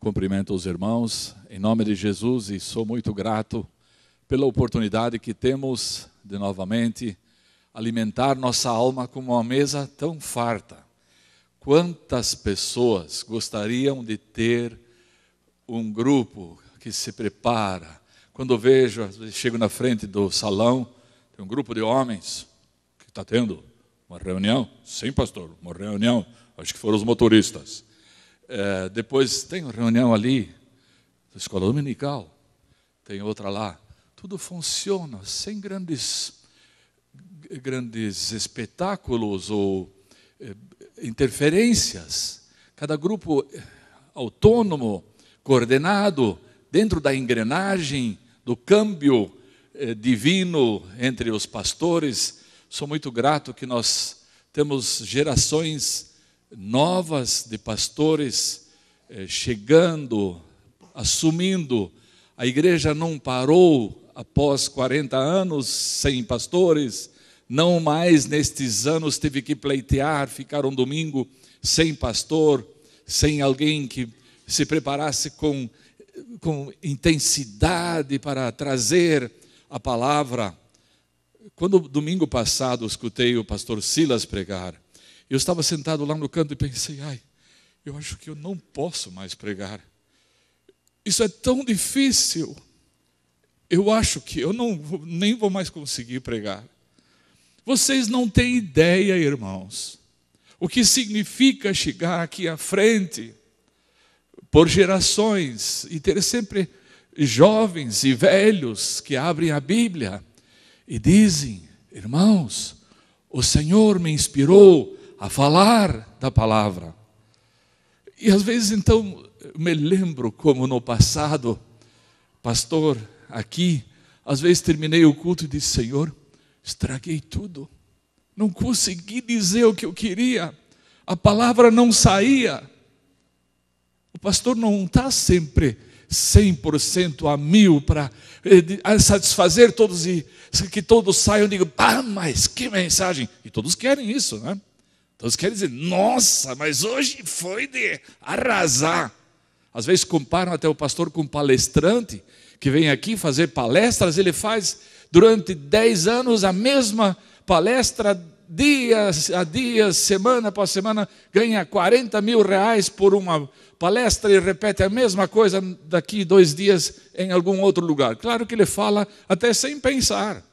Cumprimento os irmãos em nome de Jesus e sou muito grato pela oportunidade que temos de novamente alimentar nossa alma com uma mesa tão farta. Quantas pessoas gostariam de ter um grupo que se prepara? Quando eu vejo, às vezes chego na frente do salão, tem um grupo de homens que está tendo uma reunião. Sim, pastor, uma reunião. Acho que foram os motoristas. Depois tem uma reunião ali, da escola dominical. Tem outra lá. Tudo funciona sem grandes espetáculos ou interferências. Cada grupo autônomo, coordenado, dentro da engrenagem do câmbio divino entre os pastores. Sou muito grato que nós temos gerações novas de pastores chegando, assumindo. A igreja não parou após 40 anos sem pastores, não mais nestes anos teve que pleitear, ficar um domingo sem pastor, sem alguém que se preparasse com intensidade para trazer a palavra. Quando domingo passado eu escutei o pastor Silas pregar, eu estava sentado lá no canto e pensei, eu acho que eu não posso mais pregar. Isso é tão difícil. Eu acho que eu nem vou mais conseguir pregar. Vocês não têm ideia, irmãos, o que significa chegar aqui à frente por gerações e ter sempre jovens e velhos que abrem a Bíblia e dizem, irmãos, o Senhor me inspirou a falar da palavra. E às vezes então me lembro como no passado, pastor, aqui, às vezes terminei o culto e disse, Senhor, estraguei tudo. Não consegui dizer o que eu queria. A palavra não saía. O pastor não está sempre 100% a 1000 para satisfazer todos e que todos saiam e digam, mas que mensagem. E todos querem isso, né? Todos querem dizer, nossa, mas hoje foi de arrasar. Às vezes comparam até o pastor com um palestrante que vem aqui fazer palestras, ele faz durante 10 anos a mesma palestra, dias a dias, semana após semana, ganha 40 mil reais por uma palestra e repete a mesma coisa daqui 2 dias em algum outro lugar. Claro que ele fala até sem pensar,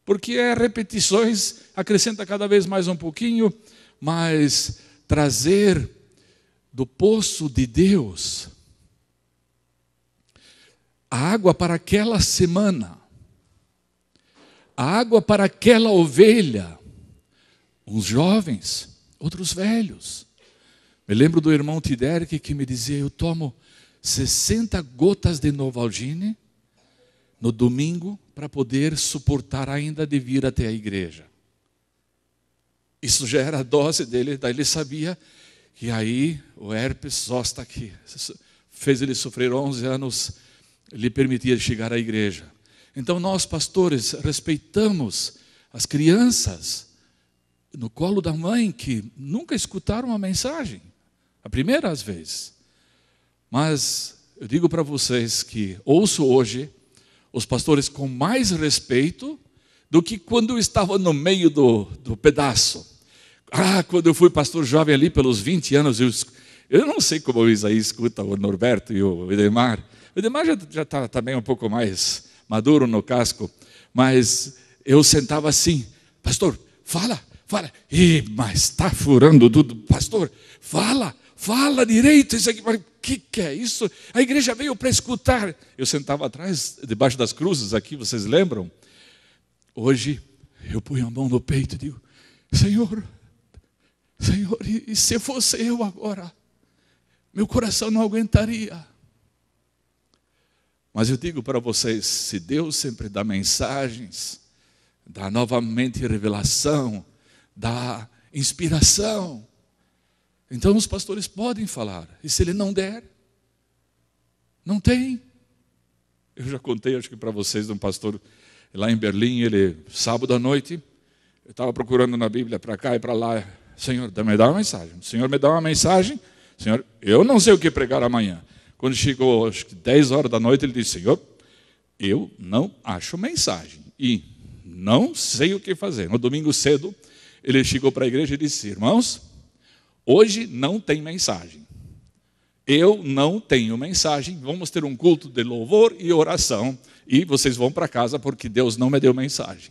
porque repetições, acrescenta cada vez mais um pouquinho, mas trazer do poço de Deus a água para aquela semana, a água para aquela ovelha, uns jovens, outros velhos. Me lembro do irmão Tideric que me dizia, eu tomo 60 gotas de Novalgine no domingo para poder suportar ainda de vir até a igreja. Isso já era a dose dele, daí ele sabia que aí o herpes zoster que fez ele sofrer 11 anos, lhe permitia chegar à igreja. Então nós, pastores, respeitamos as crianças no colo da mãe que nunca escutaram a mensagem, a primeira vezes. Mas eu digo para vocês que ouço hoje os pastores com mais respeito do que quando eu estava no meio do pedaço. Quando eu fui pastor jovem ali pelos 20 anos, eu não sei como o Isaí escuta o Norberto e o Edemar. O Edemar já está também um pouco mais maduro no casco, mas eu sentava assim, pastor, fala. Mas está furando tudo, pastor, fala direito, isso aqui, o que é isso? A igreja veio para escutar. Eu sentava atrás, debaixo das cruzes aqui, vocês lembram? Hoje, eu ponho a mão no peito e digo, Senhor, e se fosse eu agora? Meu coração não aguentaria. Mas eu digo para vocês, se Deus sempre dá mensagens, dá novamente revelação, dá inspiração, então os pastores podem falar. E se ele não der, não tem. Eu já contei, acho que para vocês, de um pastor lá em Berlim, ele, sábado à noite, eu estava procurando na Bíblia para cá e para lá, Senhor, me dá uma mensagem. O Senhor me dá uma mensagem, Senhor, eu não sei o que pregar amanhã. Quando chegou, acho que 10 horas da noite, ele disse: Senhor, eu não acho mensagem e não sei o que fazer. No domingo cedo, ele chegou para a igreja e disse: irmãos, hoje não tem mensagem. Eu não tenho mensagem, vamos ter um culto de louvor e oração e vocês vão para casa porque Deus não me deu mensagem.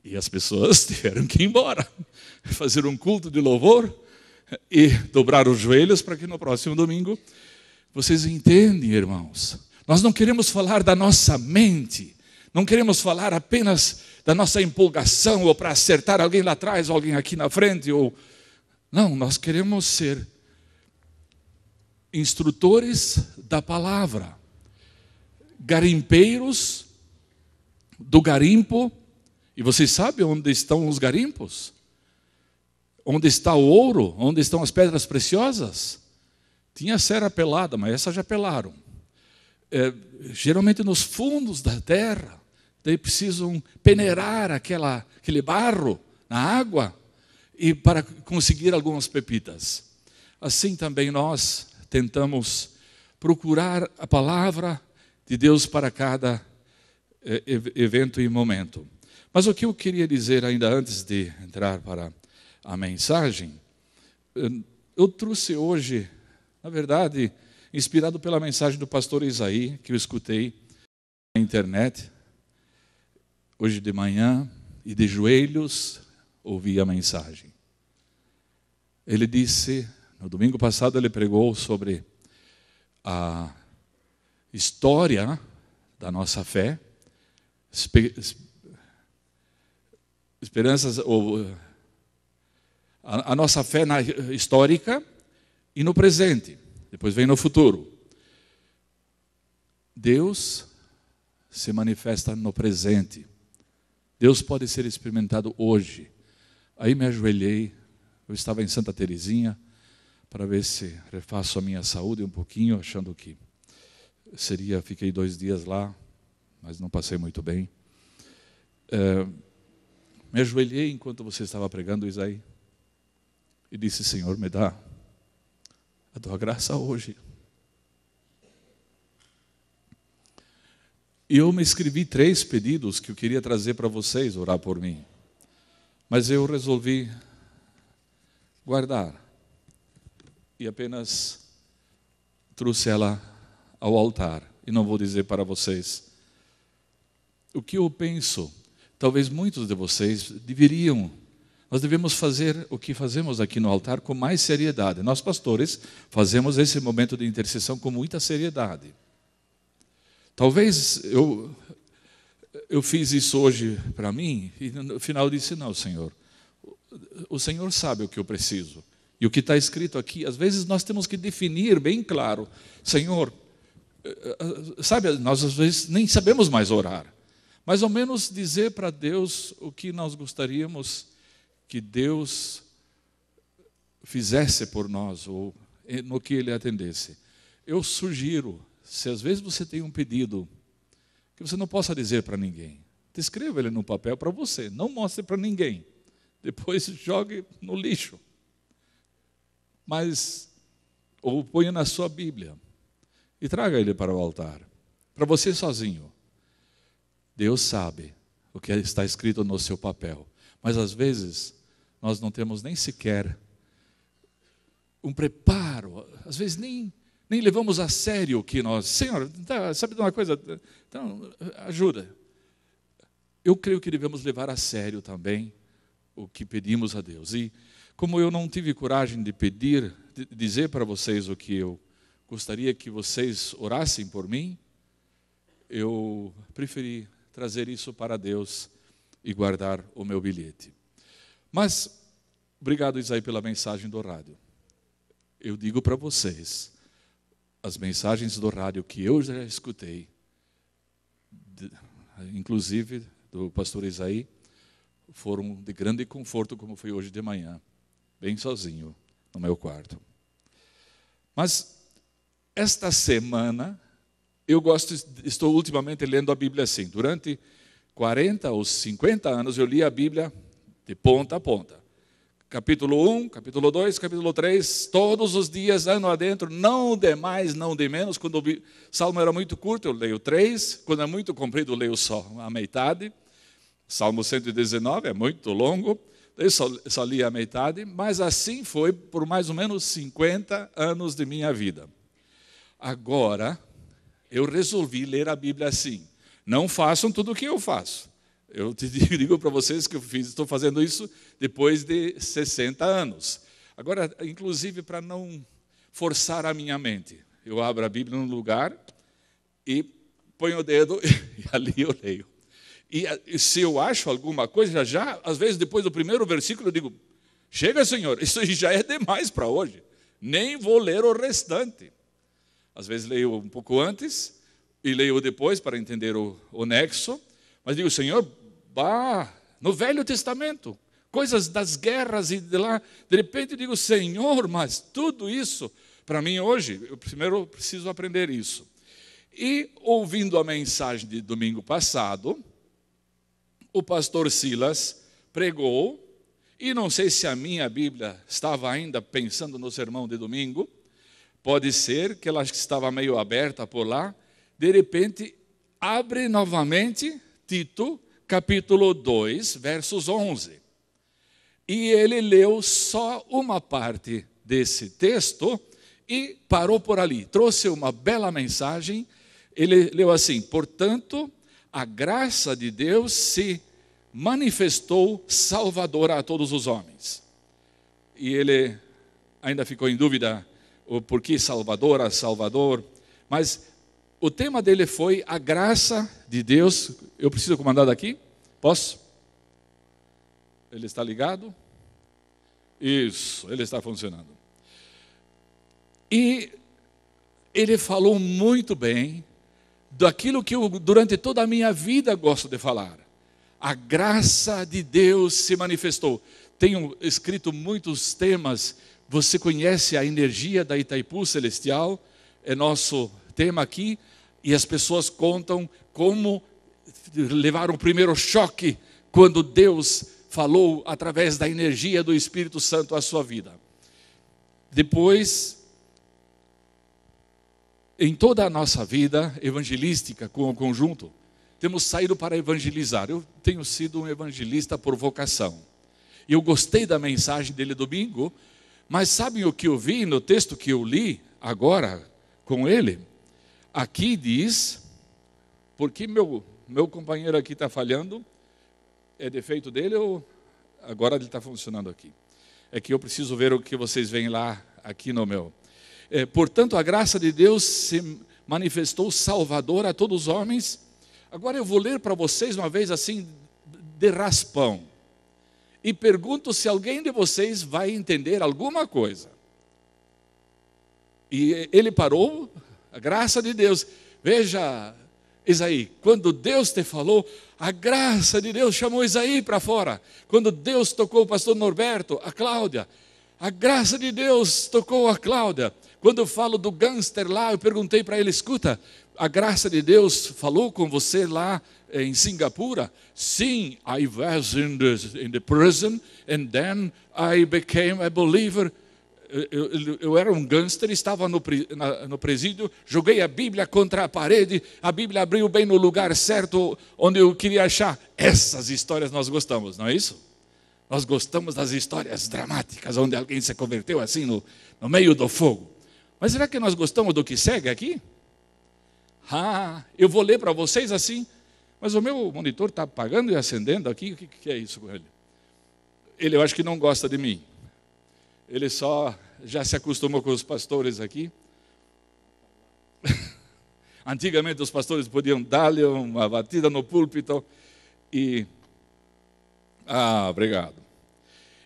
E as pessoas tiveram que ir embora, fazer um culto de louvor e dobrar os joelhos para que no próximo domingo, vocês entendem, irmãos, nós não queremos falar da nossa mente, não queremos falar apenas da nossa empolgação ou para acertar alguém lá atrás, ou alguém aqui na frente, ou não, nós queremos ser instrutores da palavra, garimpeiros do garimpo. E vocês sabem onde estão os garimpos? Onde está o ouro? Onde estão as pedras preciosas? Tinha cera pelada, mas essa já pelaram. Geralmente nos fundos da terra, daí precisam peneirar aquele barro na água e para conseguir algumas pepitas. Assim também nós tentamos procurar a palavra de Deus para cada evento e momento. Mas o que eu queria dizer ainda antes de entrar para a mensagem, eu trouxe hoje, na verdade, inspirado pela mensagem do pastor Isaí, que eu escutei na internet, hoje de manhã, e de joelhos ouvi a mensagem. Ele disse, no domingo passado ele pregou sobre a história da nossa fé, esperanças, ou a nossa fé histórica e no presente, depois vem no futuro. Deus se manifesta no presente. Deus pode ser experimentado hoje. Aí me ajoelhei, eu estava em Santa Teresinha, para ver se refaço a minha saúde um pouquinho, achando que fiquei 2 dias lá, mas não passei muito bem. Me ajoelhei enquanto você estava pregando, Isaí, e disse: Senhor, me dá a tua graça hoje. E eu me escrevi 3 pedidos que eu queria trazer para vocês, orar por mim. Mas eu resolvi guardar. E apenas trouxe ela ao altar. E não vou dizer para vocês. O que eu penso, talvez muitos de vocês nós devemos fazer o que fazemos aqui no altar com mais seriedade. Nós, pastores, fazemos esse momento de intercessão com muita seriedade. Talvez eu fiz isso hoje para mim e no final disse: não, Senhor, o Senhor sabe o que eu preciso. E o que está escrito aqui, às vezes nós temos que definir bem claro. Senhor, sabe, nós às vezes nem sabemos mais orar. Mais ou menos dizer para Deus o que nós gostaríamos que Deus fizesse por nós, ou no que Ele atendesse. Eu sugiro, se às vezes você tem um pedido que você não possa dizer para ninguém, escreva ele no papel para você, não mostre para ninguém. Depois jogue no lixo. Ou ponha na sua Bíblia e traga ele para o altar, para você sozinho. Deus sabe o que está escrito no seu papel, mas às vezes nós não temos nem sequer um preparo, às vezes nem levamos a sério o que nós... Senhor, sabe de uma coisa? Então, ajuda. Eu creio que devemos levar a sério também o que pedimos a Deus. E como eu não tive coragem de dizer para vocês o que eu gostaria que vocês orassem por mim, eu preferi trazer isso para Deus e guardar o meu bilhete. Mas, obrigado, Isaí, pela mensagem do rádio. Eu digo para vocês, as mensagens do rádio que eu já escutei, inclusive do pastor Isaí, foram de grande conforto, como foi hoje de manhã, bem sozinho no meu quarto. Mas esta semana estou ultimamente lendo a Bíblia assim. Durante 40 ou 50 anos eu li a Bíblia de ponta a ponta. capítulo 1, capítulo 2, capítulo 3, todos os dias, ano adentro, não de mais, não de menos. Quando o Salmo era muito curto, eu leio 3, quando é muito comprido, eu leio só a metade. Salmo 119 é muito longo, eu só li a metade, mas assim foi por mais ou menos 50 anos de minha vida. Agora, eu resolvi ler a Bíblia assim. Não façam tudo o que eu faço. Eu te digo para vocês que estou fazendo isso depois de 60 anos. Agora, inclusive, para não forçar a minha mente, eu abro a Bíblia num lugar e ponho o dedo e ali eu leio. E se eu acho alguma coisa, já, às vezes, depois do primeiro versículo, eu digo, chega, Senhor, isso já é demais para hoje. Nem vou ler o restante. Às vezes leio um pouco antes e leio depois para entender o nexo. Mas digo, Senhor, no Velho Testamento, coisas das guerras e de lá, de repente digo, Senhor, mas tudo isso, para mim hoje, eu primeiro preciso aprender isso. E ouvindo a mensagem de domingo passado, o pastor Silas pregou, e não sei se a minha Bíblia estava ainda pensando no sermão de domingo, pode ser que ela estava meio aberta por lá, de repente abre novamente Tito, capítulo 2, versos 11. E ele leu só uma parte desse texto e parou por ali, trouxe uma bela mensagem. Ele leu assim: portanto, a graça de Deus se manifestou salvadora a todos os homens. E ele ainda ficou em dúvida o porquê salvadora, Salvador, mas o tema dele foi a graça de Deus. Eu preciso comandar daqui? Posso? Ele está ligado? Isso, ele está funcionando. E ele falou muito bem daquilo que eu, durante toda a minha vida, gosto de falar. A graça de Deus se manifestou. Tenho escrito muitos temas. Você conhece a energia da Itaipu Celestial? É nosso tema aqui. E as pessoas contam como levaram o primeiro choque quando Deus falou através da energia do Espírito Santo à sua vida. Depois, em toda a nossa vida evangelística com o conjunto, temos saído para evangelizar. Eu tenho sido um evangelista por vocação. E eu gostei da mensagem dele domingo, mas sabem o que eu vi no texto que eu li agora com ele? Aqui diz, porque meu companheiro aqui está falhando, é defeito dele ou agora ele está funcionando aqui? É que eu preciso ver o que vocês veem lá, aqui no meu. Portanto, a graça de Deus se manifestou salvadora a todos os homens. Agora eu vou ler para vocês uma vez assim, de raspão. E pergunto se alguém de vocês vai entender alguma coisa. E ele parou, a graça de Deus. Veja, Isaí, quando Deus te falou, a graça de Deus chamou Isaí para fora. Quando Deus tocou o pastor Norberto, a Cláudia, a graça de Deus tocou a Cláudia. Quando eu falo do gangster lá, eu perguntei para ele, escuta, a graça de Deus falou com você lá em Singapura? Sim, I was in the prison and then I became a believer. Eu era um gangster, estava no presídio, joguei a Bíblia contra a parede, a Bíblia abriu bem no lugar certo, onde eu queria achar. Essas histórias nós gostamos, não é isso? Nós gostamos das histórias dramáticas, onde alguém se converteu assim no meio do fogo. Mas será que nós gostamos do que segue aqui? Eu vou ler para vocês assim, mas o meu monitor está apagando e acendendo aqui, o que é isso com ele? Ele eu acho que não gosta de mim. Ele só já se acostumou com os pastores aqui. Antigamente os pastores podiam dar-lhe uma batida no púlpito e... obrigado.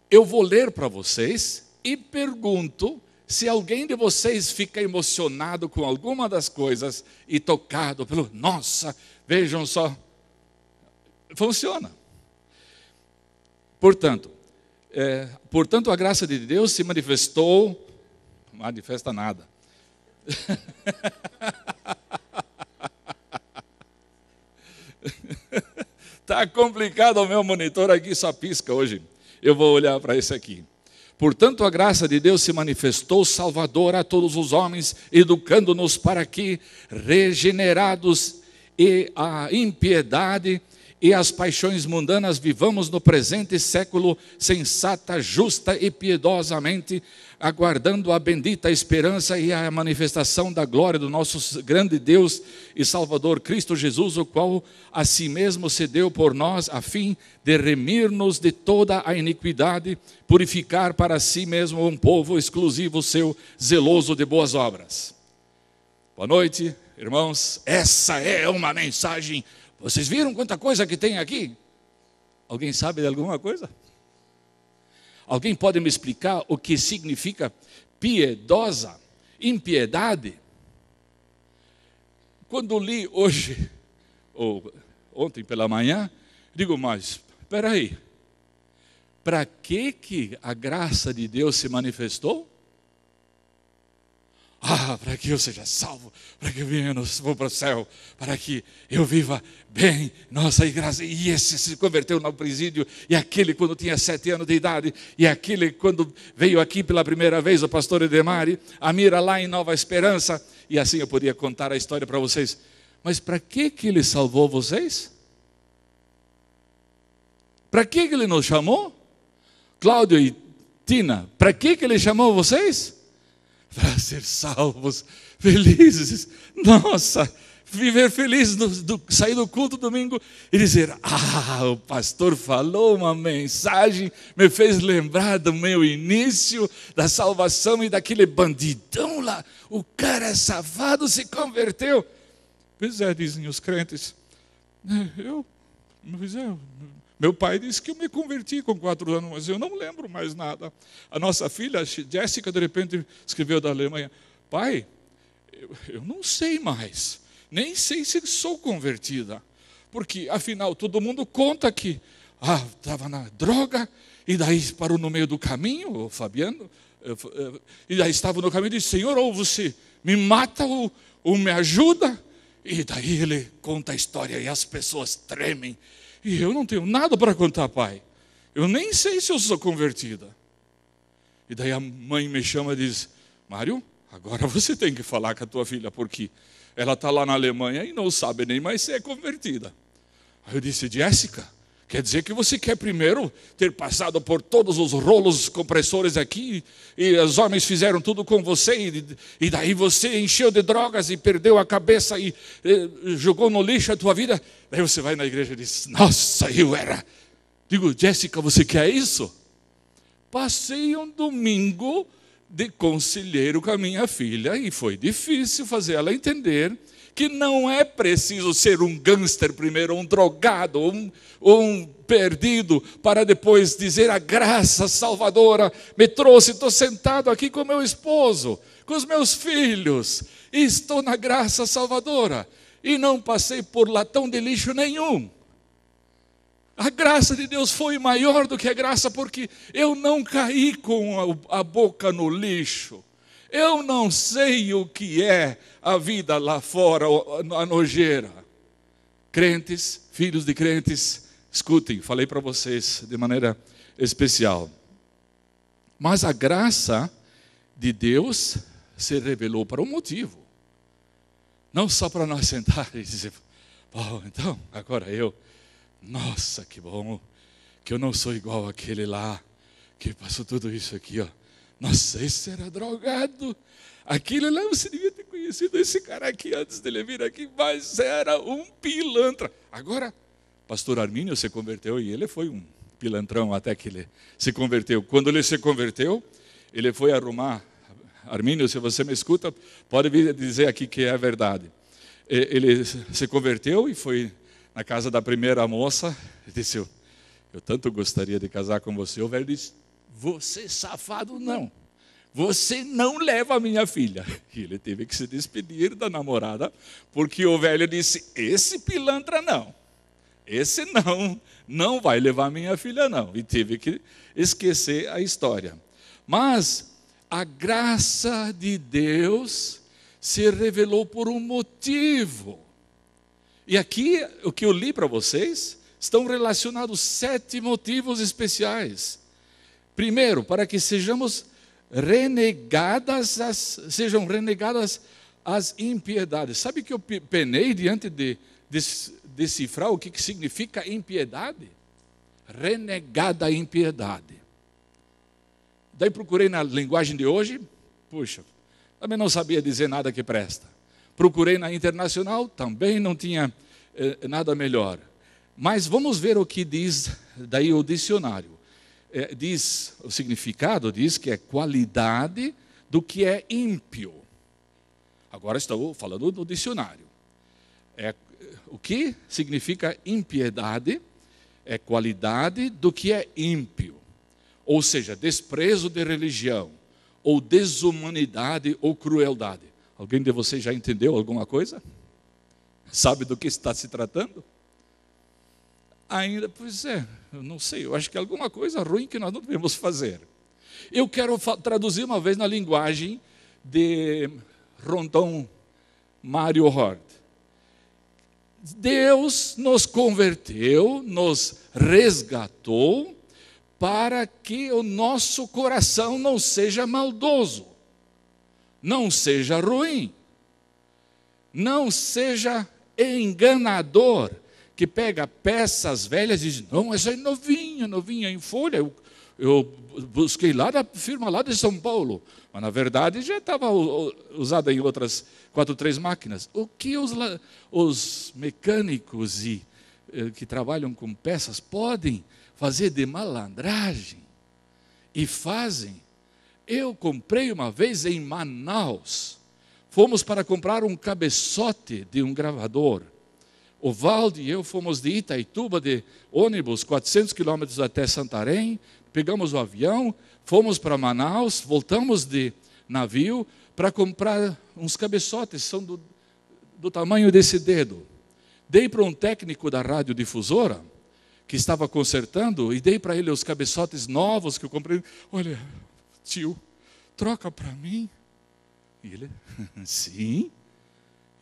Eu vou ler para vocês e pergunto se alguém de vocês fica emocionado com alguma das coisas e tocado pelo... Nossa, vejam só. Funciona. Portanto, a graça de Deus se manifestou... Não manifesta nada. Está complicado o meu monitor aqui, só pisca hoje. Eu vou olhar para esse aqui. Portanto, a graça de Deus se manifestou salvadora a todos os homens, educando-nos para que, regenerados e a impiedade e as paixões mundanas, vivamos no presente século sensata, justa e piedosamente, aguardando a bendita esperança e a manifestação da glória do nosso grande Deus e Salvador Cristo Jesus, o qual a si mesmo se deu por nós, a fim de remir-nos de toda a iniquidade, purificar para si mesmo um povo exclusivo seu, zeloso de boas obras. Boa noite, irmãos. Essa é uma mensagem. Vocês viram quanta coisa que tem aqui? Alguém sabe de alguma coisa? Alguém pode me explicar o que significa piedosa, impiedade? Quando li hoje, ou ontem pela manhã, digo, mas espera aí, para que a graça de Deus se manifestou? Para que eu seja salvo, para que eu vou para o céu, para que eu viva bem. Nossa, e esse se converteu no presídio, e aquele quando tinha 7 anos de idade, e aquele quando veio aqui pela primeira vez, o pastor Edemari, a Mira lá em Nova Esperança, e assim eu podia contar a história para vocês. Mas para que ele salvou vocês? Para que ele nos chamou? Cláudio e Tina, para que ele chamou vocês? Para ser salvos, felizes. Nossa, viver feliz, sair do culto domingo e dizer, o pastor falou uma mensagem, me fez lembrar do meu início, da salvação e daquele bandidão lá, o cara safado se converteu. Pois é, dizem os crentes, meu pai disse que eu me converti com 4 anos, mas eu não lembro mais nada. A nossa filha, Jéssica, de repente escreveu da Alemanha, pai, eu não sei mais, nem sei se sou convertida, porque afinal todo mundo conta que estava na droga, e daí parou no meio do caminho, o Fabiano, e daí estava no caminho e disse, Senhor, ou você me mata ou me ajuda, e daí ele conta a história e as pessoas tremem. E eu não tenho nada para contar, pai. Eu nem sei se eu sou convertida. E daí a mãe me chama e diz, Mário, agora você tem que falar com a tua filha, porque ela está lá na Alemanha e não sabe nem mais se é convertida. Aí eu disse, Jéssica, quer dizer que você quer primeiro ter passado por todos os rolos compressores aqui, e os homens fizeram tudo com você, e daí você encheu de drogas e perdeu a cabeça e jogou no lixo a tua vida. Daí você vai na igreja e diz, nossa, eu era. Digo, Jéssica, você quer isso? Passei um domingo de conselheiro com a minha filha e foi difícil fazer ela entender que não é preciso ser um gangster primeiro, um drogado, um perdido, para depois dizer a graça salvadora me trouxe, estou sentado aqui com meu esposo, com os meus filhos, e estou na graça salvadora, e não passei por latão de lixo nenhum. A graça de Deus foi maior do que a graça, porque eu não caí com a boca no lixo. Eu não sei o que é a vida lá fora, a nojeira. Crentes, filhos de crentes, escutem, falei para vocês de maneira especial. Mas a graça de Deus se revelou para um motivo. Não só para nós sentar e dizer, então, agora nossa, que bom, que eu não sou igual àquele lá, que passou tudo isso aqui, Nossa, esse era drogado. Aquele lá você devia ter conhecido esse cara aqui antes dele vir aqui, mas era um pilantra. Agora, pastor Armínio se converteu e ele foi um pilantrão até que ele se converteu. Quando ele se converteu, ele foi arrumar. Armínio, se você me escuta, pode vir dizer aqui que é verdade. Ele se converteu e foi na casa da primeira moça e disse, eu tanto gostaria de casar com você. O velho disse, você safado não, você não leva a minha filha. E ele teve que se despedir da namorada, porque o velho disse, esse pilantra não, esse não vai levar a minha filha não. E teve que esquecer a história. Mas a graça de Deus se revelou por um motivo. E aqui, o que eu li para vocês, estão relacionados 7 motivos especiais. Primeiro, para que sejam renegadas as impiedades. Sabe que eu penei diante de decifrar o que significa impiedade? Renegada a impiedade. Daí procurei na linguagem de hoje, puxa, também não sabia dizer nada que presta. Procurei na internacional, também não tinha nada melhor. Mas vamos ver o que diz daí o dicionário. O significado diz que é qualidade do que é ímpio. Agora estou falando do dicionário. O que significa impiedade é qualidade do que é ímpio. Ou seja, desprezo de religião, ou desumanidade ou crueldade. Alguém de vocês já entendeu alguma coisa? Sabe do que está se tratando? Ainda, pois eu não sei, eu acho que é alguma coisa ruim que nós não devemos fazer. Eu quero traduzir uma vez na linguagem de Rondon Mário Hort. Deus nos converteu, nos resgatou, para que o nosso coração não seja maldoso, não seja ruim, não seja enganador, que pega peças velhas e diz, não, essa é novinha em folha, eu busquei lá da firma lá de São Paulo, mas na verdade já estava usada em outras 4, 3 máquinas. O que os mecânicos que trabalham com peças podem fazer de malandragem? E fazem. Eu comprei uma vez em Manaus, fomos para comprar um cabeçote de um gravador. O Valde e eu fomos de Itaituba de ônibus, 400 quilômetros até Santarém, pegamos o avião, fomos para Manaus, voltamos de navio para comprar uns cabeçotes, são do tamanho desse dedo. Dei para um técnico da radiodifusora, que estava consertando, e dei para ele os cabeçotes novos que eu comprei. Olha, tio, troca para mim. E ele, sim.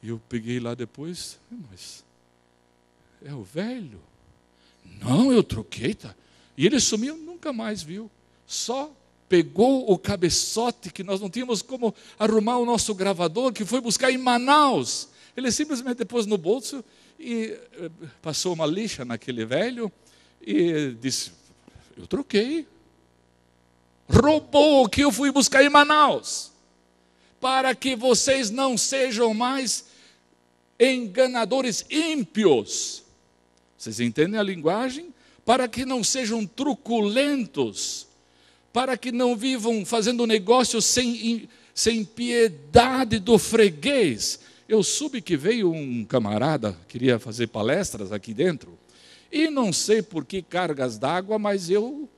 E eu peguei lá depois, mas é o velho? Não, eu troquei, tá? E ele sumiu, nunca mais viu. Só pegou o cabeçote que nós não tínhamos como arrumar o nosso gravador, que foi buscar em Manaus. Ele simplesmente pôs no bolso e passou uma lixa naquele velho e disse, eu troquei. Roubou o que eu fui buscar em Manaus. Para que vocês não sejam mais enganadores ímpios. Vocês entendem a linguagem? Para que não sejam truculentos, para que não vivam fazendo negócios sem piedade do freguês. Eu soube que veio um camarada, queria fazer palestras aqui dentro, e não sei por que cargas d'água, mas eu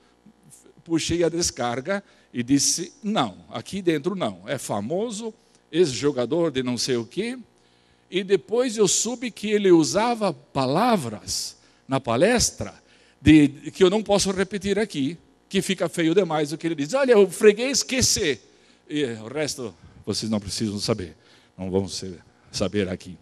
puxei a descarga e disse, não, aqui dentro não. É famoso, ex-jogador de não sei o quê. E depois eu soube que ele usava palavras na palestra que eu não posso repetir aqui, que fica feio demais o que ele diz. Olha, o freguês esquecer. E o resto vocês não precisam saber. Não vão saber aqui.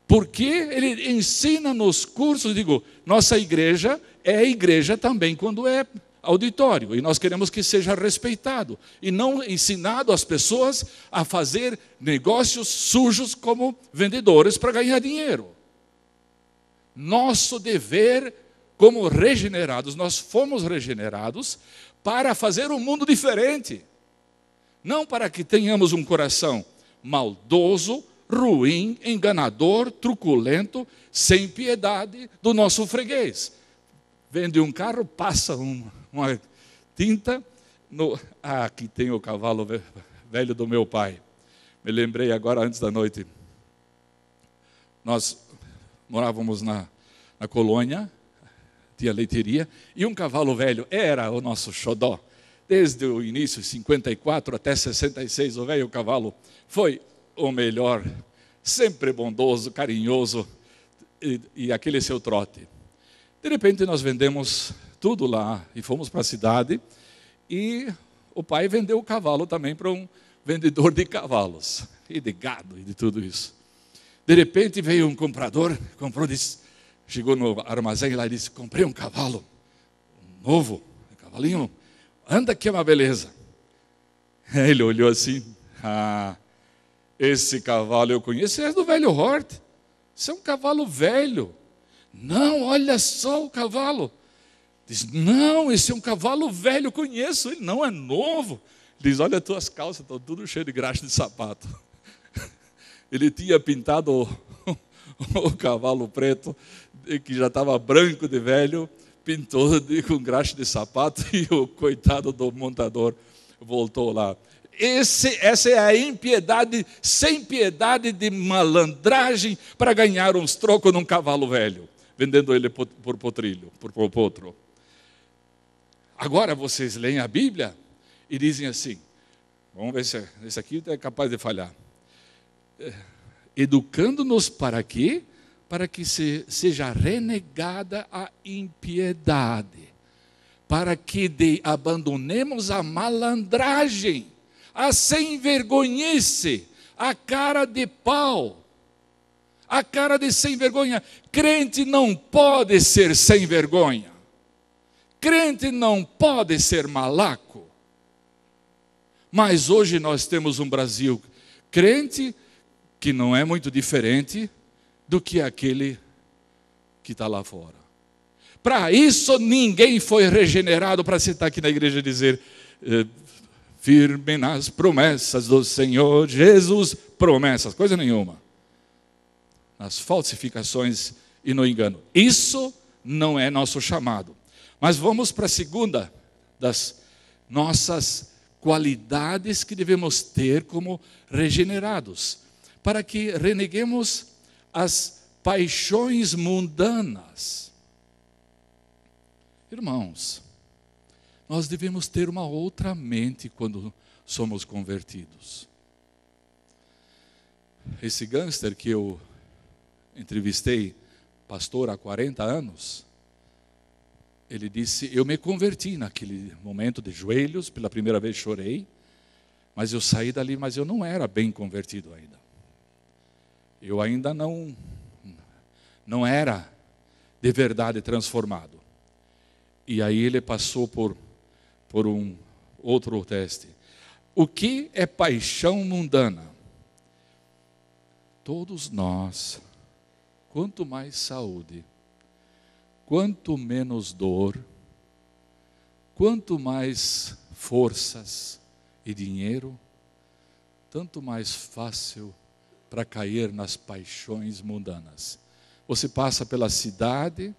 Porque ele ensina nos cursos, digo, nossa igreja é igreja também quando é auditório, e nós queremos que seja respeitado, e não ensinado as pessoas a fazer negócios sujos como vendedores para ganhar dinheiro. Nosso dever como regenerados, nós fomos regenerados para fazer um mundo diferente, não para que tenhamos um coração maldoso, ruim, enganador, truculento, sem piedade do nosso freguês. Vende um carro, passa uma tinta. Aqui tem o cavalo velho do meu pai. Me lembrei agora, antes da noite. Nós morávamos na colônia, tinha leiteria, e um cavalo velho era o nosso xodó. Desde o início, 54 até 66, o velho cavalo foi o melhor, sempre bondoso, carinhoso, e aquele seu trote. De repente nós vendemos tudo lá e fomos para a cidade, e o pai vendeu o cavalo também para um vendedor de cavalos, e de gado e de tudo isso. De repente veio um comprador, comprou, disse, chegou no armazém lá e disse, comprei um cavalo novo, cavalinho, anda que é uma beleza. Ele olhou assim, esse cavalo eu conheço, é do velho Hort. Isso é um cavalo velho. Não, olha só o cavalo. Diz, não, esse é um cavalo velho, eu conheço ele, não é novo. Diz, olha as tuas calças, estão tudo cheio de graxa de sapato. Ele tinha pintado o cavalo preto, que já estava branco de velho, pintou com graxa de sapato e o coitado do montador voltou lá. Essa é a impiedade, sem piedade de malandragem para ganhar uns trocos num cavalo velho, vendendo ele por potrilho, por potro. Agora vocês leem a Bíblia e dizem assim, vamos ver se esse aqui é capaz de falhar. Educando-nos para quê? Para que seja renegada a impiedade, para que abandonemos a malandragem, a sem-vergonhice, a cara de pau, a cara de sem vergonha. Crente não pode ser sem vergonha, crente não pode ser malaco. Mas hoje nós temos um Brasil crente que não é muito diferente do que aquele que está lá fora. Para isso ninguém foi regenerado para sentar aqui na igreja e dizer firme nas promessas do Senhor Jesus, promessas, coisa nenhuma. Nas falsificações e no engano. Isso não é nosso chamado. Mas vamos para a segunda das nossas qualidades que devemos ter como regenerados, para que reneguemos as paixões mundanas. Irmãos, nós devemos ter uma outra mente quando somos convertidos. Esse gangster que eu entrevistei, pastor há 40 anos, ele disse, eu me converti naquele momento de joelhos, pela primeira vez chorei, mas eu saí dali, mas eu não era bem convertido ainda. Eu ainda não era de verdade transformado. E aí ele passou por um outro teste. O que é paixão mundana? Todos nós, quanto mais saúde, quanto menos dor, quanto mais forças e dinheiro, tanto mais fácil para cair nas paixões mundanas. Você passa pela cidade,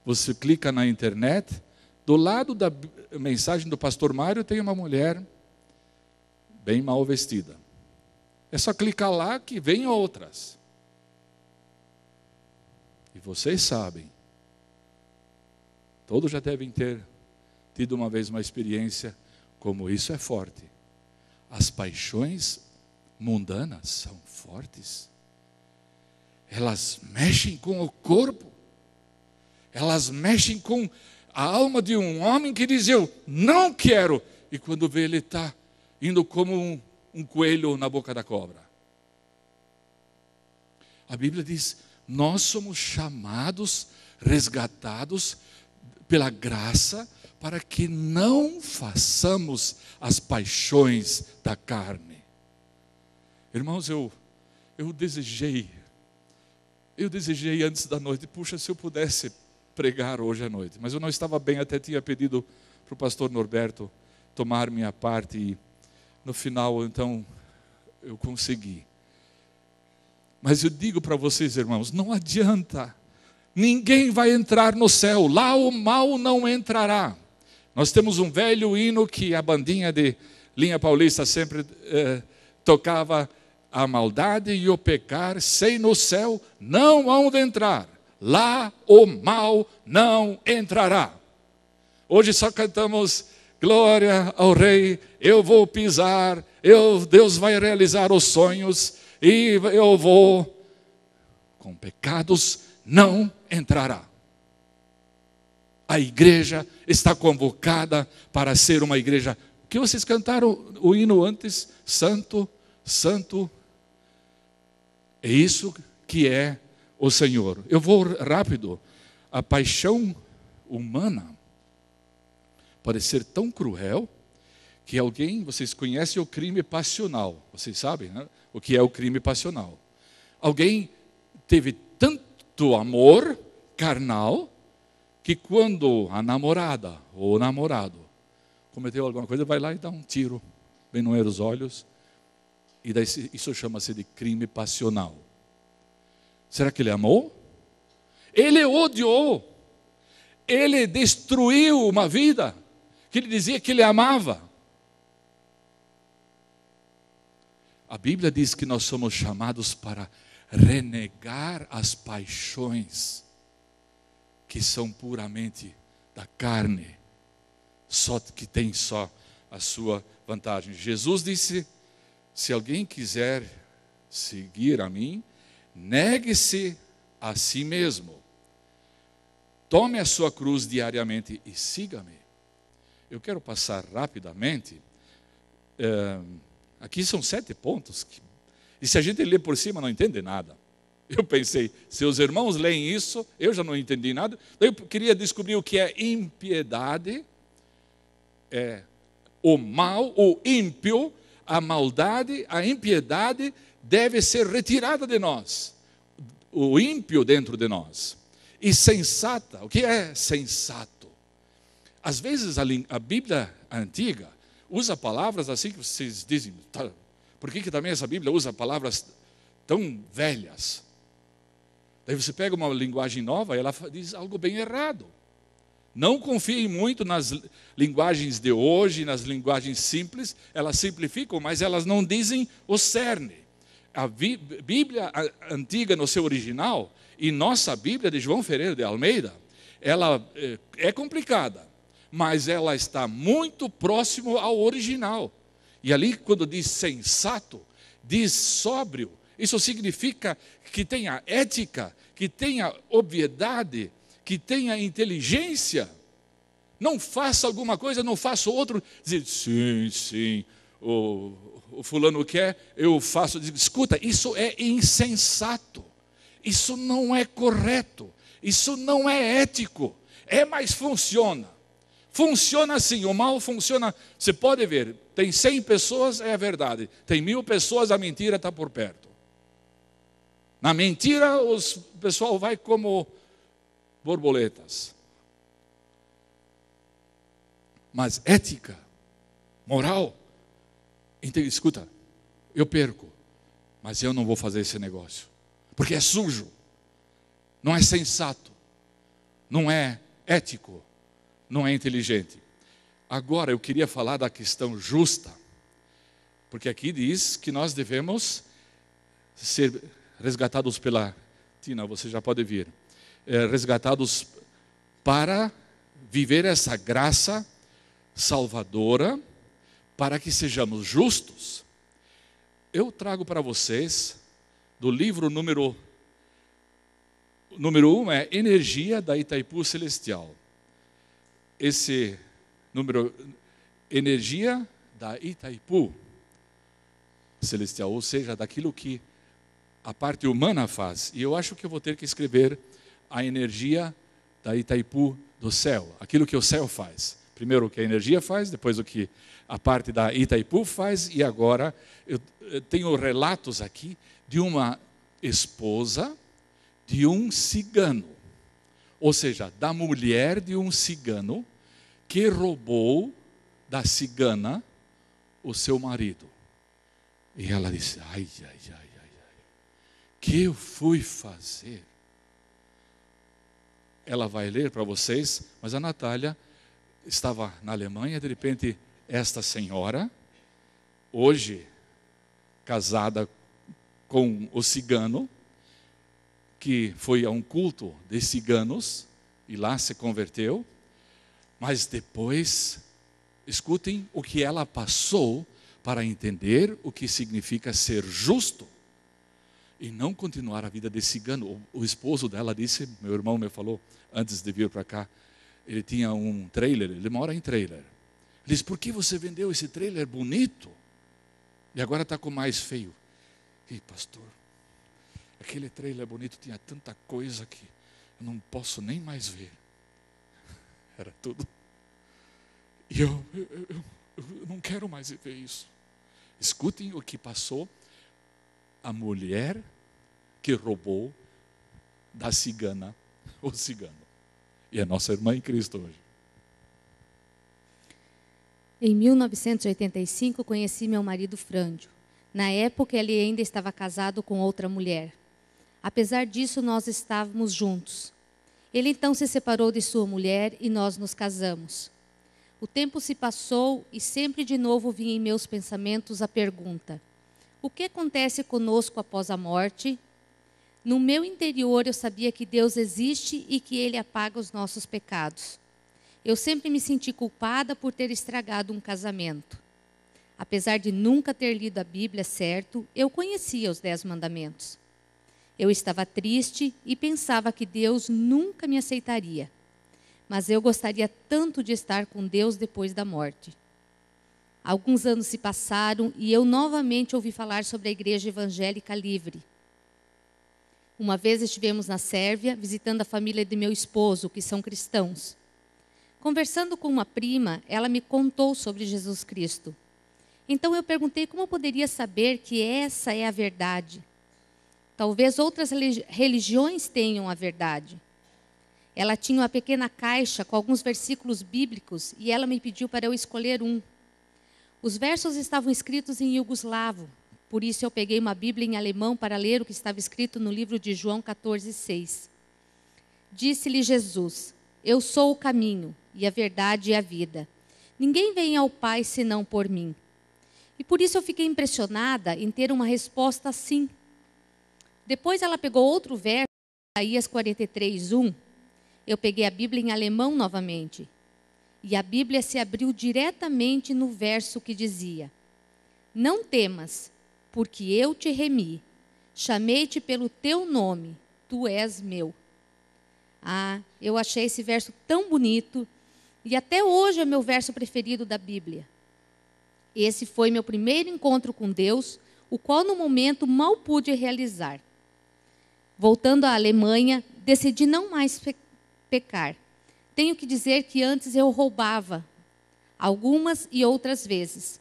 você clica na internet, do lado da mensagem do pastor Mário tem uma mulher bem mal vestida. É só clicar lá que vem outras. E vocês sabem, todos já devem ter tido uma vez uma experiência como isso é forte. As paixões mundanas são fortes. Elas mexem com o corpo. Elas mexem com a alma de um homem que diz, eu não quero. E quando vê, ele está indo como um coelho na boca da cobra. A Bíblia diz, nós somos chamados, resgatados pela graça, para que não façamos as paixões da carne. Irmãos, eu desejei antes da noite, puxa, se eu pudesse pregar hoje à noite. Mas eu não estava bem, até tinha pedido para o pastor Norberto tomar minha parte. E no final, então, eu consegui. Mas eu digo para vocês, irmãos, não adianta. Ninguém vai entrar no céu. Lá o mal não entrará. Nós temos um velho hino que a bandinha de Linha Paulista sempre tocava. A maldade e o pecar, sem no céu, não hão de entrar. Lá o mal não entrará. Hoje só cantamos, glória ao Rei, eu vou pisar, Deus vai realizar os sonhos, e eu vou, com pecados não entrará. A igreja está convocada para ser uma igreja, que vocês cantaram o hino antes, santo, santo. É isso que é o Senhor. Eu vou rápido. A paixão humana pode ser tão cruel que alguém, vocês conhecem o crime passional, vocês sabem, né? O que é o crime passional. Alguém teve tanto amor carnal que quando a namorada ou o namorado cometeu alguma coisa, vai lá e dá um tiro bem no meio dos olhos, e daí isso chama-se de crime passional. Será que ele amou? Ele odiou. Ele destruiu uma vida que ele dizia que ele amava. A Bíblia diz que nós somos chamados para renegar as paixões que são puramente da carne, que tem só a sua vantagem. Jesus disse: se alguém quiser seguir a mim, negue-se a si mesmo. Tome a sua cruz diariamente e siga-me. Eu quero passar rapidamente. Aqui são 7 pontos. E se a gente lê por cima, não entende nada. Eu pensei, se os irmãos leem isso, eu já não entendi nada. Eu queria descobrir o que é impiedade, o mal, o ímpio, a maldade, a impiedade deve ser retirada de nós. O ímpio dentro de nós. E sensata, o que é sensato? Às vezes a Bíblia antiga usa palavras assim que vocês dizem, tá, por que também essa Bíblia usa palavras tão velhas? Daí você pega uma linguagem nova e ela diz algo bem errado. Não confiem muito nas linguagens de hoje, nas linguagens simples, elas simplificam, mas elas não dizem o cerne. A Bíblia antiga no seu original e nossa Bíblia de João Ferreira de Almeida, ela é complicada, mas ela está muito próximo ao original. E ali quando diz sensato, diz sóbrio, isso significa que tenha ética, que tenha obviedade, que tenha inteligência. Não faça alguma coisa, não faça outro. Dizer, sim, o fulano quer, eu faço. Escuta, isso é insensato. Isso não é correto. Isso não é ético. Mas funciona. Funciona assim, o mal funciona. Você pode ver, tem 100 pessoas, é a verdade. Tem 1000 pessoas, a mentira está por perto. Na mentira, o pessoal vai como borboletas. Mas ética, moral, então, escuta, eu perco, mas eu não vou fazer esse negócio, porque é sujo, não é sensato, não é ético, não é inteligente. Agora eu queria falar da questão justa, porque aqui diz que nós devemos ser resgatados pela Tina, você já pode vir, resgatados para viver essa graça salvadora, para que sejamos justos. Eu trago para vocês, do livro número 1 é Energia da Itaipu Celestial. Esse número, Energia da Itaipu Celestial, ou seja, daquilo que a parte humana faz. E eu acho que eu vou ter que escrever a energia da Itaipu do céu, aquilo que o céu faz. Primeiro o que a energia faz, depois o que a parte da Itaipu faz, e agora eu tenho relatos aqui de uma esposa de um cigano, ou seja, da mulher de um cigano que roubou da cigana o seu marido. E ela disse, ai, que eu fui fazer? Ela vai ler para vocês, mas a Natália estava na Alemanha, de repente, esta senhora, hoje casada com o cigano, que foi a um culto de ciganos, e lá se converteu, mas depois, escutem o que ela passou para entender o que significa ser justo, e não continuar a vida de cigano. O esposo dela disse, meu irmão me falou, antes de vir para cá, ele tinha um trailer, ele mora em trailer. Ele disse, por que você vendeu esse trailer bonito? E agora está com mais feio. E pastor, aquele trailer bonito tinha tanta coisa que eu não posso nem mais ver. Era tudo. E eu não quero mais ver isso. Escutem o que passou a mulher que roubou da cigana, o cigano. E a nossa irmã em Cristo hoje. Em 1985, conheci meu marido Frândio. Na época, ele ainda estava casado com outra mulher. Apesar disso, nós estávamos juntos. Ele então se separou de sua mulher e nós nos casamos. O tempo se passou e sempre de novo vinha em meus pensamentos a pergunta: o que acontece conosco após a morte? No meu interior eu sabia que Deus existe e que Ele apaga os nossos pecados. Eu sempre me senti culpada por ter estragado um casamento. Apesar de nunca ter lido a Bíblia certo, eu conhecia os 10 mandamentos. Eu estava triste e pensava que Deus nunca me aceitaria. Mas eu gostaria tanto de estar com Deus depois da morte. Alguns anos se passaram e eu novamente ouvi falar sobre a Igreja Evangélica Livre. Uma vez estivemos na Sérvia, visitando a família de meu esposo, que são cristãos. Conversando com uma prima, ela me contou sobre Jesus Cristo. Então eu perguntei como eu poderia saber que essa é a verdade. Talvez outras religiões tenham a verdade. Ela tinha uma pequena caixa com alguns versículos bíblicos e ela me pediu para eu escolher um. Os versos estavam escritos em iugoslavo, por isso eu peguei uma Bíblia em alemão para ler o que estava escrito no livro de João 14:6. Disse-lhe Jesus: eu sou o caminho e a verdade e a vida. Ninguém vem ao Pai senão por mim. E por isso eu fiquei impressionada em ter uma resposta assim. Depois ela pegou outro verso, Isaías 43:1. Eu peguei a Bíblia em alemão novamente. E a Bíblia se abriu diretamente no verso que dizia: não temas, porque eu te remi. Chamei-te pelo teu nome, tu és meu. Ah, eu achei esse verso tão bonito. E até hoje é meu verso preferido da Bíblia. Esse foi meu primeiro encontro com Deus, o qual no momento mal pude realizar. Voltando à Alemanha, decidi não mais pecar. Tenho que dizer que antes eu roubava, algumas e outras vezes.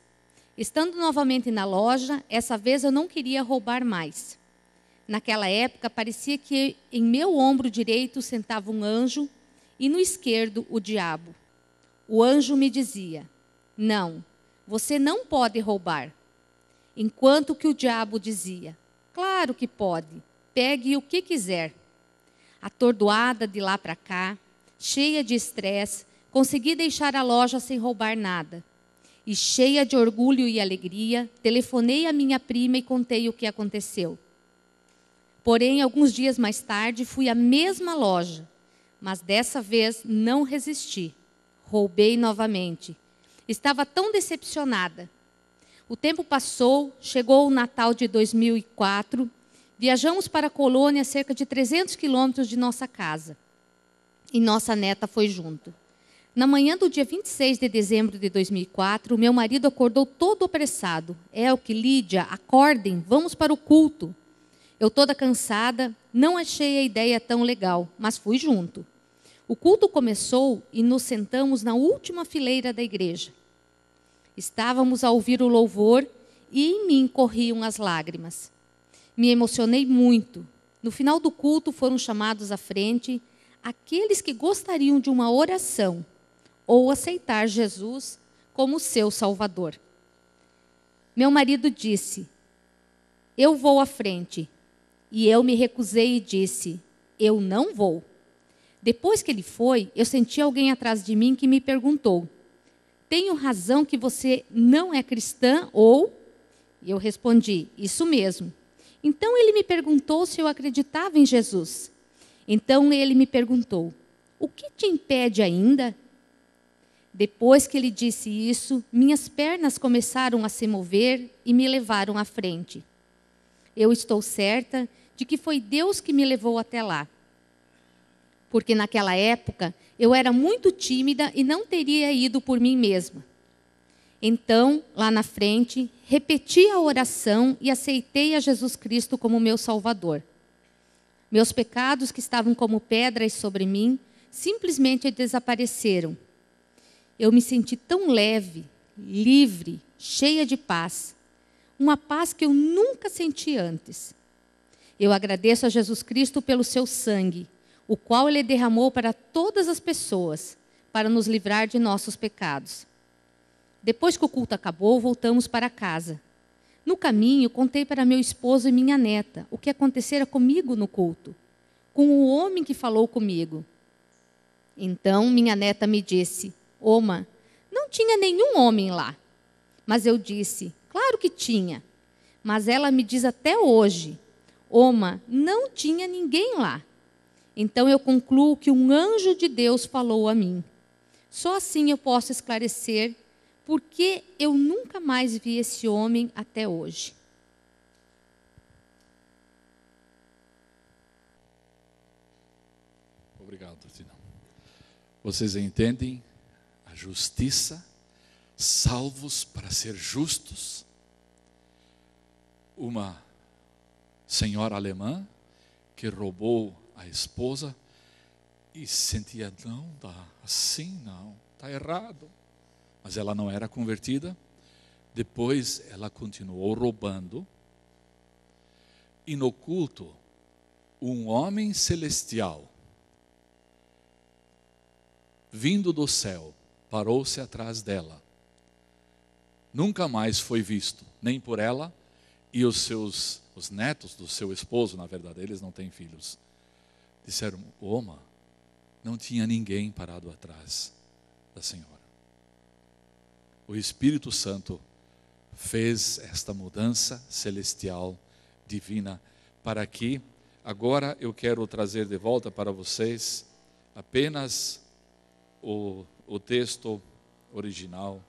Estando novamente na loja, essa vez eu não queria roubar mais. Naquela época, parecia que em meu ombro direito sentava um anjo e no esquerdo o diabo. O anjo me dizia: não, você não pode roubar. Enquanto que o diabo dizia: claro que pode, pegue o que quiser. Atordoada de lá para cá, cheia de estresse, consegui deixar a loja sem roubar nada. E cheia de orgulho e alegria, telefonei à minha prima e contei o que aconteceu. Porém, alguns dias mais tarde, fui à mesma loja, mas dessa vez não resisti. Roubei novamente. Estava tão decepcionada. O tempo passou, chegou o Natal de 2004, viajamos para a colônia a cerca de 300 quilômetros de nossa casa. E nossa neta foi junto. Na manhã do dia 26 de dezembro de 2004, meu marido acordou todo apressado. Elke, Lídia, acordem, vamos para o culto. Eu toda cansada, não achei a ideia tão legal, mas fui junto. O culto começou e nos sentamos na última fileira da igreja. Estávamos a ouvir o louvor e em mim corriam as lágrimas. Me emocionei muito. No final do culto foram chamados à frente aqueles que gostariam de uma oração ou aceitar Jesus como seu Salvador. Meu marido disse: eu vou à frente. E eu me recusei e disse: eu não vou. Depois que ele foi, eu senti alguém atrás de mim que me perguntou: tenho razão que você não é cristã ou... E eu respondi: isso mesmo. Então ele me perguntou se eu acreditava em Jesus. Então ele me perguntou: o que te impede ainda? Depois que ele disse isso, minhas pernas começaram a se mover e me levaram à frente. Eu estou certa de que foi Deus que me levou até lá. Porque naquela época eu era muito tímida e não teria ido por mim mesma. Então, lá na frente, repeti a oração e aceitei a Jesus Cristo como meu Salvador. Meus pecados que estavam como pedras sobre mim, simplesmente desapareceram. eu me senti tão leve, livre, cheia de paz. Uma paz que eu nunca senti antes. Eu agradeço a Jesus Cristo pelo seu sangue, o qual Ele derramou para todas as pessoas, para nos livrar de nossos pecados. Depois que o culto acabou, voltamos para casa. No caminho, contei para meu esposo e minha neta o que acontecera comigo no culto, com o homem que falou comigo. Então, minha neta me disse: Oma, não tinha nenhum homem lá. Mas eu disse: claro que tinha. Mas ela me diz até hoje: Oma, não tinha ninguém lá. Então eu concluo que um anjo de Deus falou a mim. Só assim eu posso esclarecer por que eu nunca mais vi esse homem até hoje. Obrigado, Tina. Vocês entendem a justiça? Salvos para ser justos? Uma senhora alemã que roubou a esposa e sentia, não dá, assim não, está errado. Mas ela não era convertida. Depois ela continuou roubando. E no culto, um homem celestial, vindo do céu, parou-se atrás dela. Nunca mais foi visto, nem por ela e os netos do seu esposo, na verdade, eles não têm filhos. Disseram: Oma, não tinha ninguém parado atrás da senhora. O Espírito Santo fez esta mudança celestial, divina, para que, agora eu quero trazer de volta para vocês apenas o texto original.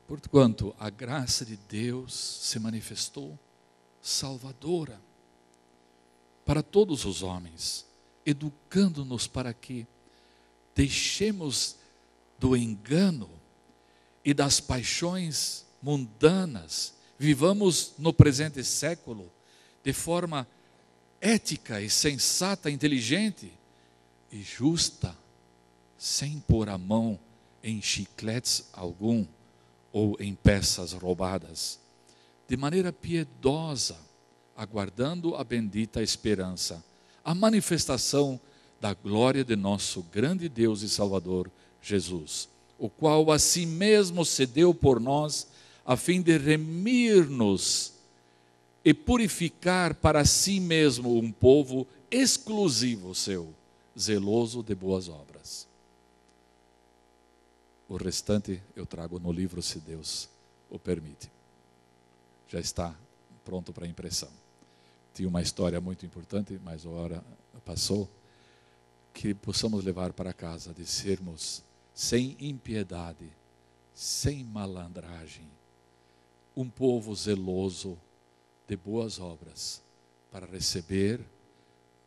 Porquanto a graça de Deus se manifestou salvadora para todos os homens, educando-nos para que deixemos do engano e das paixões mundanas, vivamos no presente século de forma ética e sensata, inteligente e justa, sem pôr a mão em chicletes algum ou em peças roubadas, de maneira piedosa, aguardando a bendita esperança, a manifestação da glória de nosso grande Deus e Salvador, Jesus, o qual a si mesmo se deu por nós, a fim de remir-nos e purificar para si mesmo um povo exclusivo seu, zeloso de boas obras. O restante eu trago no livro, se Deus o permite. Já está pronto para impressão. Tinha uma história muito importante, mas a hora passou. Que possamos levar para casa, de sermos sem impiedade, sem malandragem, um povo zeloso de boas obras, para receber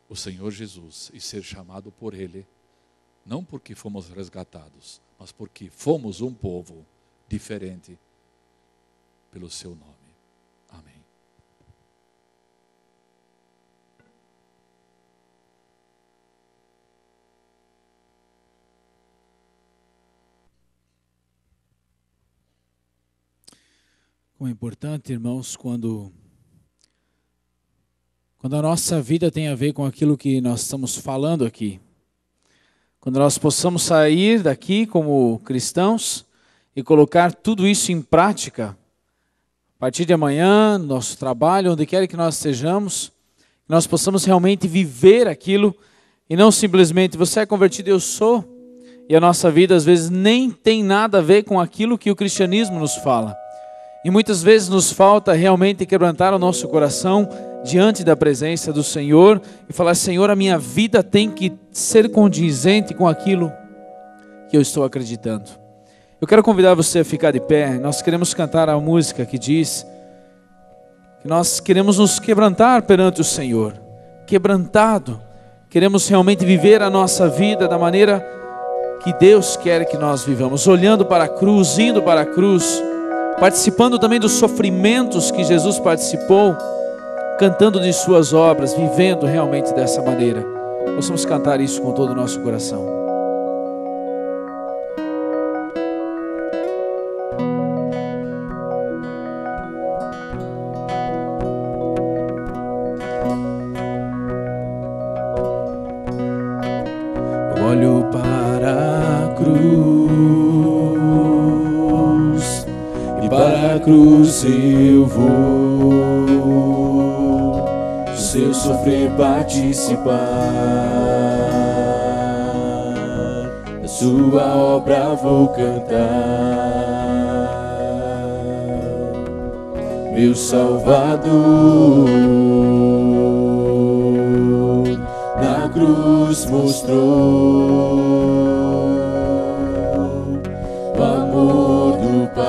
o Senhor Jesus e ser chamado por Ele, não porque fomos resgatados, mas porque fomos um povo diferente pelo seu nome. Amém. Como é importante, irmãos, quando a nossa vida tem a ver com aquilo que nós estamos falando aqui. Quando nós possamos sair daqui como cristãos e colocar tudo isso em prática, a partir de amanhã, no nosso trabalho, onde quer que nós estejamos, nós possamos realmente viver aquilo e não simplesmente você é convertido, eu sou, e a nossa vida às vezes nem tem nada a ver com aquilo que o cristianismo nos fala. E muitas vezes nos falta realmente quebrantar o nosso coração diante da presença do Senhor e falar: Senhor, a minha vida tem que ser condizente com aquilo que eu estou acreditando. Eu quero convidar você a ficar de pé. Nós queremos cantar a música que diz que nós queremos nos quebrantar perante o Senhor. Quebrantado. Queremos realmente viver a nossa vida da maneira que Deus quer que nós vivamos. Olhando para a cruz, indo para a cruz, participando também dos sofrimentos que Jesus participou, cantando de suas obras, vivendo realmente dessa maneira. Possamos cantar isso com todo o nosso coração. Eu olho para a cruz e para a cruz eu vou, do seu sofrer participar, da sua obra vou cantar. Meu Salvador na cruz mostrou o amor do Pai,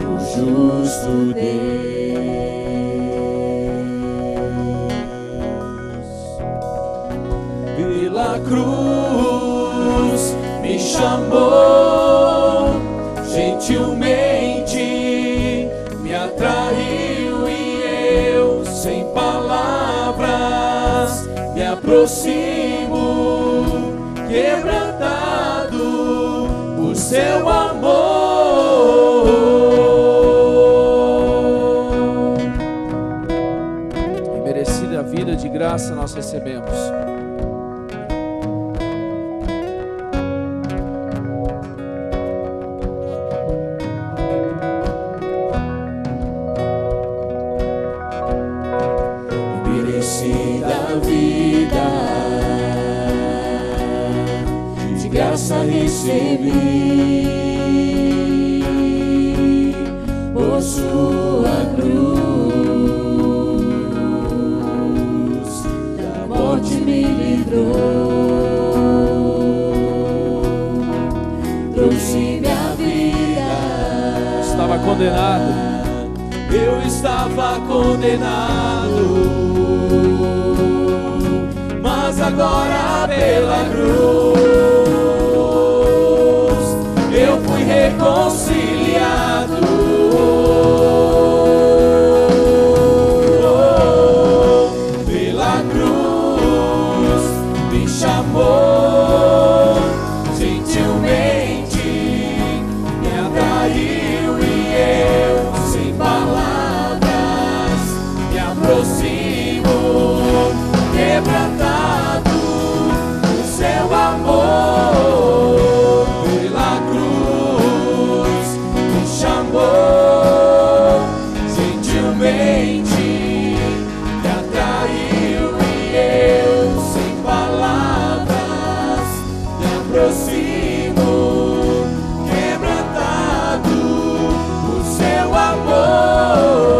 o justo Deus. Pela cruz me chamou, gentilmente me atraiu e eu, sem palavras, me aproximo, quebrantado por seu amor. E merecida vida de graça nós recebemos. Recebi por sua cruz, da morte me livrou, trouxe minha vida. Estava condenado, eu estava condenado, mas agora pela cruz eu fui reconciliado. Pela cruz me chamou, gentilmente me atraiu e eu, sem palavras, me aproximo, quebrantado por seu amor. Gentilmente me atraiu e eu, sem palavras, me aproximo, quebrantado por seu amor.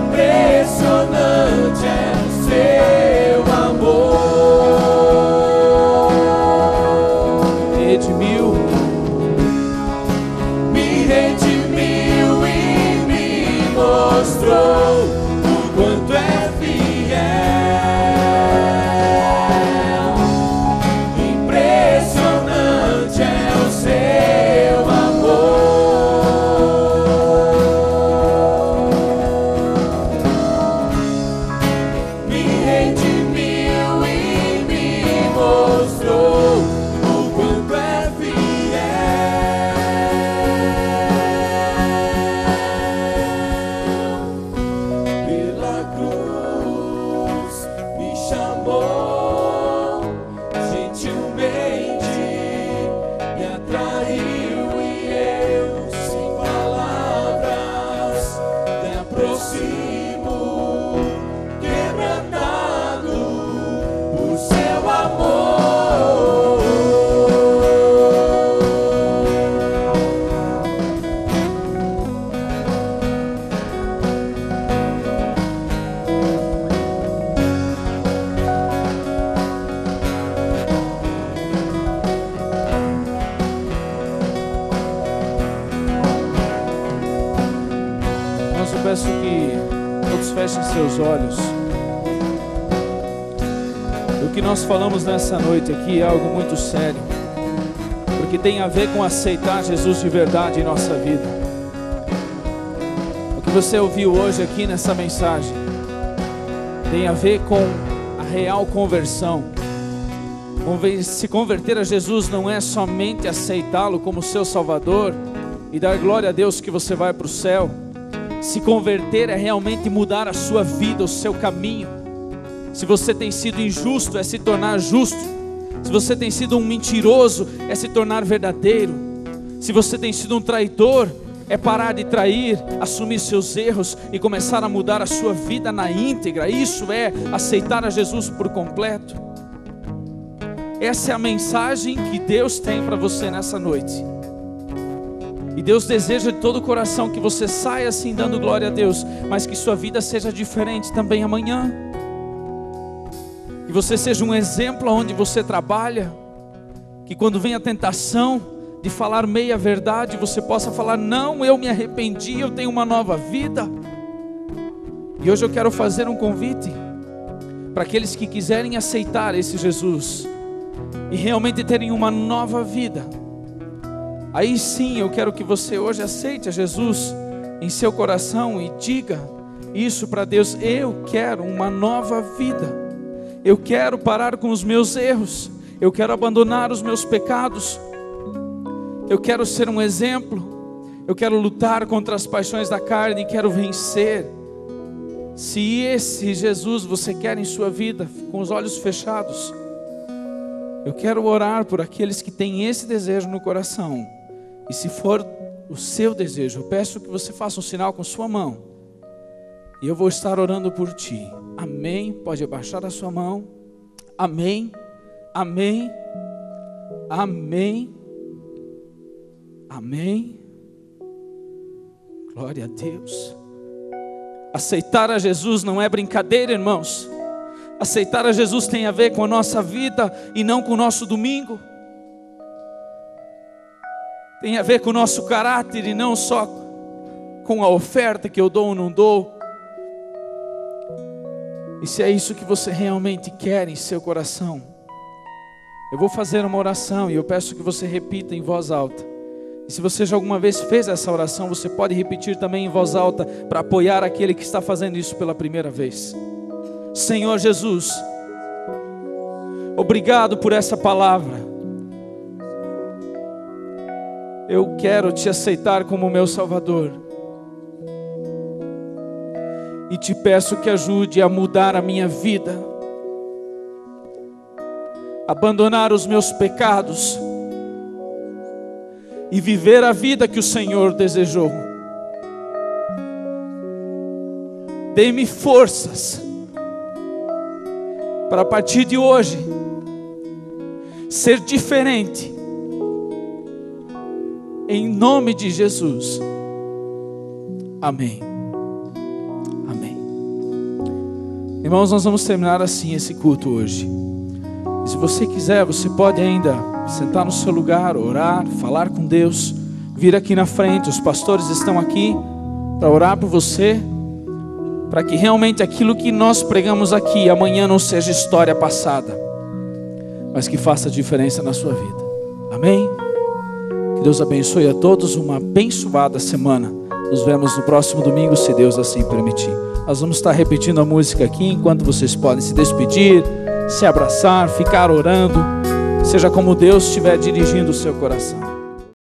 Impressionante é o seu amor. Redimiu, me redimiu e mostrou o quanto é fiel. Impressionante é o seu amor. Me redimiu e me mostrou o quanto é peço que todos fechem seus olhos. O que nós falamos nessa noite aqui é algo muito sério, porque tem a ver com aceitar Jesus de verdade em nossa vida. O que você ouviu hoje aqui nessa mensagem tem a ver com a real conversão. Se converter a Jesus não é somente aceitá-lo como seu Salvador e dar glória a Deus que você vai para o céu. Se converter é realmente mudar a sua vida, o seu caminho. Se você tem sido injusto, é se tornar justo. Se você tem sido um mentiroso, é se tornar verdadeiro. Se você tem sido um traidor, é parar de trair, assumir seus erros e começar a mudar a sua vida na íntegra. Isso é aceitar a Jesus por completo. Essa é a mensagem que Deus tem para você nessa noite. E Deus deseja de todo o coração que você saia assim dando glória a Deus, mas que sua vida seja diferente também amanhã. Que você seja um exemplo onde você trabalha, que quando vem a tentação de falar meia verdade, você possa falar: não, eu me arrependi, eu tenho uma nova vida. E hoje eu quero fazer um convite para aqueles que quiserem aceitar esse Jesus e realmente terem uma nova vida. Aí sim eu quero que você hoje aceite a Jesus em seu coração e diga isso para Deus: eu quero uma nova vida, eu quero parar com os meus erros, eu quero abandonar os meus pecados, eu quero ser um exemplo, eu quero lutar contra as paixões da carne e quero vencer. Se esse Jesus você quer em sua vida, com os olhos fechados, eu quero orar por aqueles que têm esse desejo no coração. E se for o seu desejo, eu peço que você faça um sinal com sua mão, e eu vou estar orando por ti. Amém? Pode abaixar a sua mão. Amém, amém, amém, amém. Glória a Deus. Aceitar a Jesus não é brincadeira, irmãos. Aceitar a Jesus tem a ver com a nossa vida e não com o nosso domingo. Tem a ver com o nosso caráter e não só com a oferta que eu dou ou não dou. E se é isso que você realmente quer em seu coração, eu vou fazer uma oração e eu peço que você repita em voz alta. E se você já alguma vez fez essa oração, você pode repetir também em voz alta para apoiar aquele que está fazendo isso pela primeira vez. Senhor Jesus, obrigado por essa palavra. Eu quero te aceitar como meu Salvador. E te peço que ajude a mudar a minha vida, abandonar os meus pecados e viver a vida que o Senhor desejou. Dê-me forças para a partir de hoje ser diferente. Em nome de Jesus. Amém. Amém. Irmãos, nós vamos terminar assim esse culto hoje. E se você quiser, você pode ainda sentar no seu lugar, orar, falar com Deus, vir aqui na frente. Os pastores estão aqui para orar por você, para que realmente aquilo que nós pregamos aqui amanhã não seja história passada, mas que faça diferença na sua vida. Amém? Que Deus abençoe a todos, uma abençoada semana. Nos vemos no próximo domingo, se Deus assim permitir. Nós vamos estar repetindo a música aqui, enquanto vocês podem se despedir, se abraçar, ficar orando, seja como Deus estiver dirigindo o seu coração.